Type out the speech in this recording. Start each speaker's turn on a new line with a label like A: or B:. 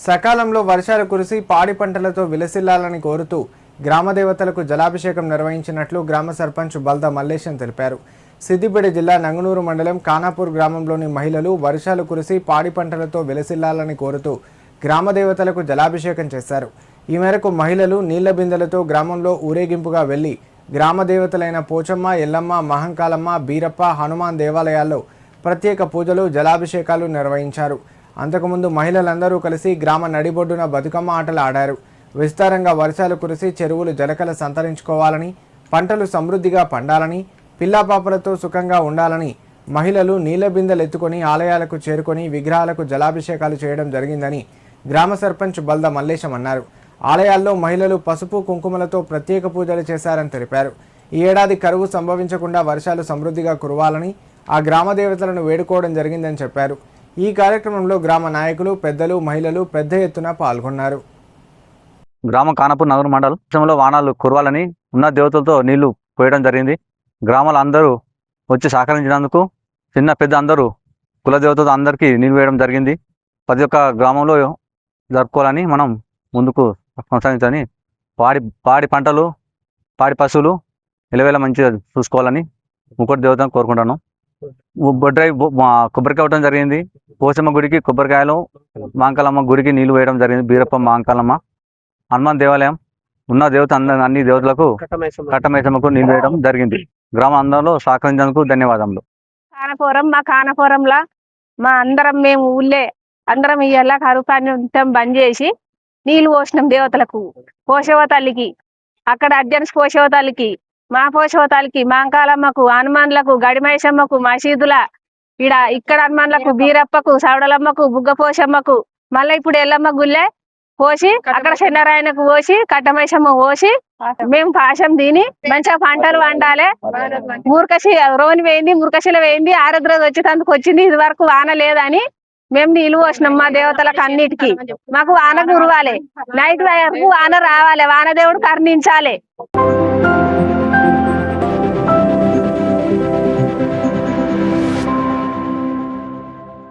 A: సకాలంలో వర్షాలు కురిసి పాడి పంటలతో విలసిల్లాలని కోరుతూ గ్రామదేవతలకు జలాభిషేకం నిర్వహించినట్లు గ్రామ సర్పంచ్ బల్దా మల్లేశం తెలిపారు. సిద్దిపేట జిల్లా నంగనూరు మండలం ఖానాపూర్ గ్రామంలోని మహిళలు వర్షాలు కురిసి పాడి పంటలతో విలసిల్లాలని కోరుతూ గ్రామదేవతలకు జలాభిషేకం చేశారు. ఈ మేరకు మహిళలు నీళ్ల బిందెలతో గ్రామంలో ఊరేగింపుగా వెళ్లి గ్రామదేవతలైన పోచమ్మ, ఎల్లమ్మ, మహంకాళమ్మ, బీరప్ప, హనుమాన్ దేవాలయాల్లో ప్రత్యేక పూజలు, జలాభిషేకాలు నిర్వహించారు. అంతకుముందు మహిళలందరూ కలిసి గ్రామ నడిబొడ్డున బతుకమ్మ ఆటలు ఆడారు. విస్తారంగా వర్షాలు కురిసి చెరువులు జలకల సంతరించుకోవాలని, పంటలు సమృద్ధిగా పండాలని, పిల్లాపాపలతో సుఖంగా ఉండాలని మహిళలు నీళ్ల బిందెలు ఎత్తుకొని ఆలయాలకు చేరుకొని విగ్రహాలకు జలాభిషేకాలు చేయడం జరిగిందని గ్రామ సర్పంచ్ బల్దా మల్లేశం అన్నారు. ఆలయాల్లో మహిళలు పసుపు, కుంకుమలతో ప్రత్యేక పూజలు చేశారని తెలిపారు. ఈ ఏడాది కరువు సంభవించకుండా వర్షాలు సమృద్ధిగా కురవాలని ఆ గ్రామ దేవతలను వేడుకోవడం జరిగిందని చెప్పారు. ఈ కార్యక్రమంలో గ్రామ నాయకులు, పెద్దలు, మహిళలు పెద్ద ఎత్తున పాల్గొన్నారు.
B: గ్రామ ఖానాపూర్ నగర మండలంలో వానాలు కురవాలని ఉన్న దేవతలతో నీళ్లు పోయడం జరిగింది. గ్రామాలు అందరూ వచ్చి సహకరించినందుకు చిన్న పెద్ద అందరూ కుల దేవతలతో అందరికీ నీళ్ళు వేయడం జరిగింది. ప్రతి ఒక్క గ్రామంలో జరుపుకోవాలని మనం ముందుకు కొనసాగించాలని పాడి పంటలు, పాడి పశువులు ఎలవేళ మంచిగా చూసుకోవాలని ముక్కోటి దేవతను కోరుకుంటాను. కొబ్బరికాయ ఇవ్వడం జరిగింది. పోచమ్మ గుడికి కొబ్బరికాయలు, మాంకాలమ్మ గుడికి నీళ్లు వేయడం జరిగింది. బీరప్ప, మాంకాలమ్మ, హనుమాన్ దేవాలయం ఉన్న దేవత అన్ని దేవతలకు కట్టమైసమ్మకు నీళ్లు వేయడం జరిగింది. గ్రామం అందరిలో సహకరించేందుకు ధన్యవాదములు.
C: మా ఖానాపురంలో మా అందరం మేము ఊళ్ళే అందరం ఇయ్యాల కరుపాన్ని బంద్ చేసి నీళ్లు పోసినాం దేవతలకు. పోషవ తల్లికి, అక్కడ అర్జెన్స్ పోషవ తల్లికి, మా పోషవ తల్లికి, మాంకాలమ్మకు, హనుమాన్లకు, గడిమైసమ్మకు, మసీదుల ఇక్కడ హనుమాన్లకు, బీరప్పకు, సవడలమ్మకు, బుగ్గ పోషమ్మకు, మళ్ళీ ఇప్పుడు ఎల్లమ్మ గుళ్ళే పోసి అక్కడ శనారాయణకు పోసి కట్టమైసమ్మ పోసి మేము పాశం తిని మంచిగా పంటలు వండాలి. రోని వేయింది, మురకశిల వేయింది, ఆరుద్ర వచ్చేటందుకు వచ్చింది. ఇది వరకు వాన లేదని మేము నీళ్ళు పోసినాం మా దేవతలకు అన్నిటికీ. మాకు వాన కురవాలి, నైట్ వరకు వాన రావాలి, వాన దేవుడు కరుణించాలి.